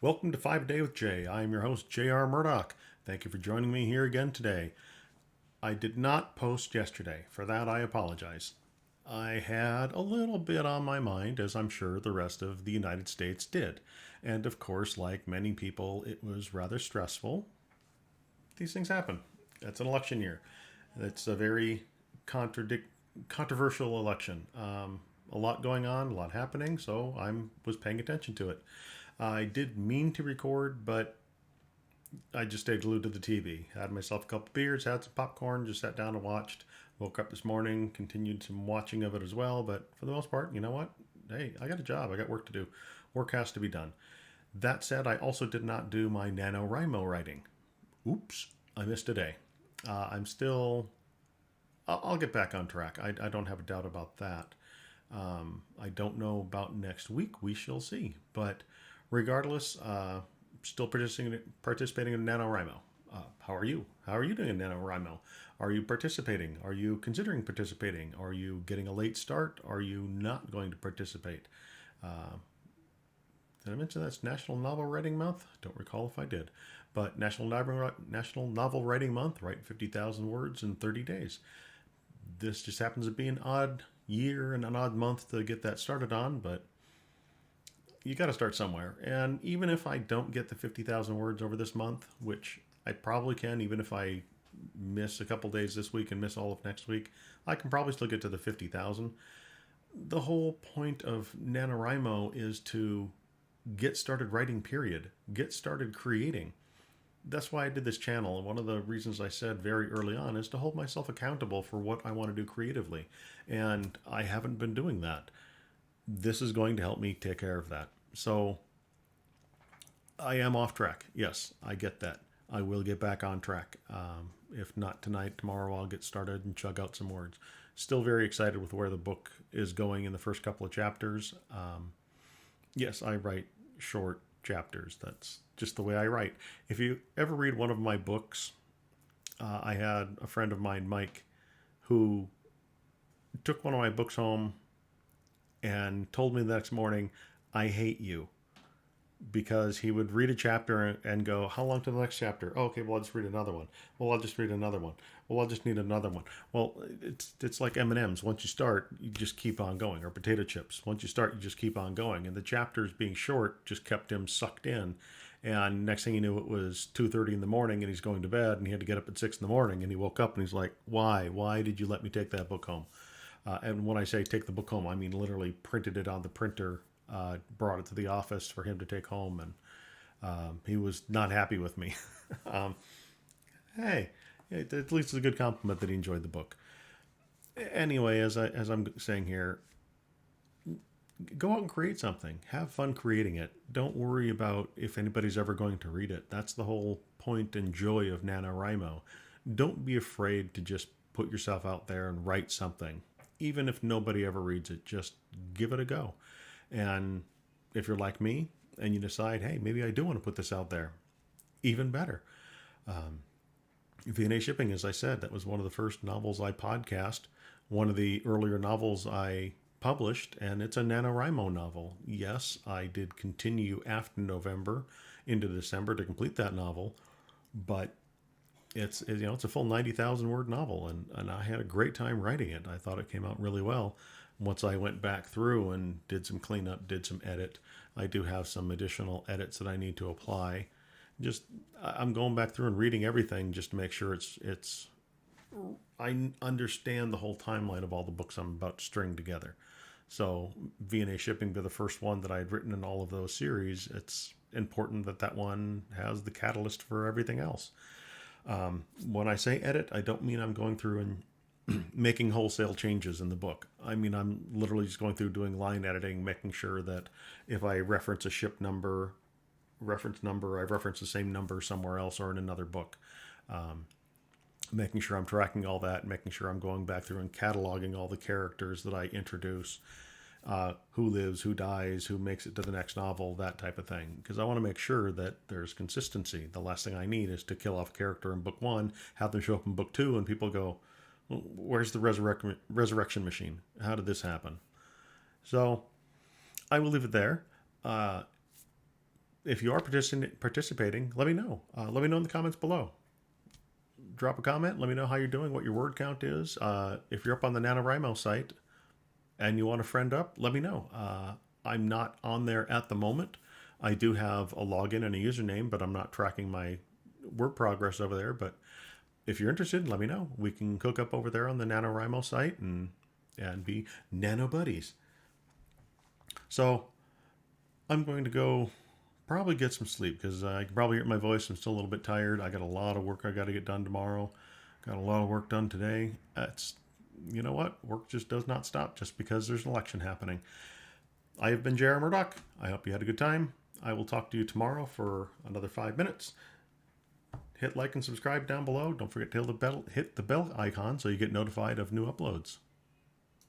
Welcome to 5 Day with Jay. I am your host, J.R. Murdock. Thank you for joining me here again today. I did not post yesterday. For that, I apologize. I had a little bit on my mind, as I'm sure the rest of the United States did. And of course, like many people, it was rather stressful. These things happen. It's an election year. It's a very controversial election. A lot going on, a lot happening, so I was paying attention to it. I did mean to record, but I just stayed glued to the TV. Had myself a couple beers, had some popcorn, just sat down and watched. Woke up this morning, continued some watching of it as well, but for the most part, you know what? Hey, I got a job, I got work to do. Work has to be done. That said, I also did not do my NaNoWriMo writing. Oops, I missed a day. I'm still. I'll get back on track. I don't have a doubt about that. I don't know about next week. We shall see. But regardless, still participating in NaNoWriMo. How are you? How are you doing in NaNoWriMo? Are you participating? Are you considering participating? Are you getting a late start? Are you not going to participate? Uh, did I mention that's National Novel Writing Month? Don't recall if I did. But National Novel Writing Month, write 50,000 words in 30 days. This just happens to be an odd year and an odd month to get that started on, but you got to start somewhere. And even if I don't get the 50,000 words over this month, which I probably can, even if I miss a couple days this week and miss all of next week, I can probably still get to the 50,000. The whole point of NaNoWriMo is to get started writing, period. Get started creating. That's why I did this channel. And one of the reasons I said very early on is to hold myself accountable for what I want to do creatively. And I haven't been doing that. This is going to help me take care of that. So I am off track. Yes, I get that. I will get back on track. If not tonight, tomorrow I'll get started and chug out some words. Still very excited with where the book is going in the first couple of chapters. Yes, I write short chapters. That's just the way I write. If you ever read one of my books, I had a friend of mine, Mike, who took one of my books home and told me the next morning, I hate you. Because he would read a chapter and go, how long to the next chapter? Oh, okay, well, I'll just read another one. Well, I'll just read another one. Well, I'll just need another one. Well, it's like M&Ms. Once you start, you just keep on going. Or potato chips. Once you start, you just keep on going. And the chapters being short just kept him sucked in. And next thing you knew, it was 2:30 in the morning, and he's going to bed, and he had to get up at 6 in the morning. And he woke up, and he's like, why? Why did you let me take that book home? And when I say take the book home, I mean literally printed it on the printer, brought it to the office for him to take home, and he was not happy with me. um, hey, at least it's a good compliment that he enjoyed the book. Anyway, as I'm saying here, go out and create something. Have fun creating it. Don't worry about if anybody's ever going to read it. That's the whole point and joy of NaNoWriMo. Don't be afraid to just put yourself out there and write something. Even if nobody ever reads it, just give it a go. And if you're like me and you decide, hey, maybe I do want to put this out there, even better. VNA Shipping, as I said, that was one of the first novels I podcast, one of the earlier novels I published, and it's a NaNoWriMo novel. Yes, I did continue after November into December to complete that novel, but it's a full 90,000 word novel, and I had a great time writing it. I thought it came out really well. Once I went back through and did some cleanup, did some edit, I do have some additional edits that I need to apply. Just I'm going back through and reading everything just to make sure it's I understand the whole timeline of all the books I'm about to string together. So VNA Shipping be the first one that I had written in all of those series. It's important that that one has the catalyst for everything else. When I say edit, I don't mean I'm going through and making wholesale changes in the book. I mean, I'm literally just going through doing line editing, making sure that if I reference a ship number, reference number, I reference the same number somewhere else or in another book. Making sure I'm tracking all that, making sure I'm going back through and cataloging all the characters that I introduce, who lives, who dies, who makes it to the next novel, that type of thing. Because I want to make sure that there's consistency. The last thing I need is to kill off a character in book one, have them show up in book two, and people go, where's the resurrection machine? How did this happen? So I will leave it there. if you are participating, let me know. Let me know in the comments below. Drop a comment. Let me know how you're doing, what your word count is. If you're up on the NaNoWriMo site and you want to friend up, let me know. I'm not on there at the moment. I do have a login and a username, but I'm not tracking my word progress over there. But if you're interested, let me know. We can cook up over there on the NaNoWriMo site and be nano buddies. So I'm going to go probably get some sleep because I can probably hear my voice. I'm still a little bit tired. I got a lot of work I got to get done tomorrow. Got a lot of work done today. You know what? Work just does not stop just because there's an election happening. I have been J.R. Murdock. I hope you had a good time. I will talk to you tomorrow for another 5 minutes. Hit like and subscribe down below. Don't forget to hit the bell icon so you get notified of new uploads.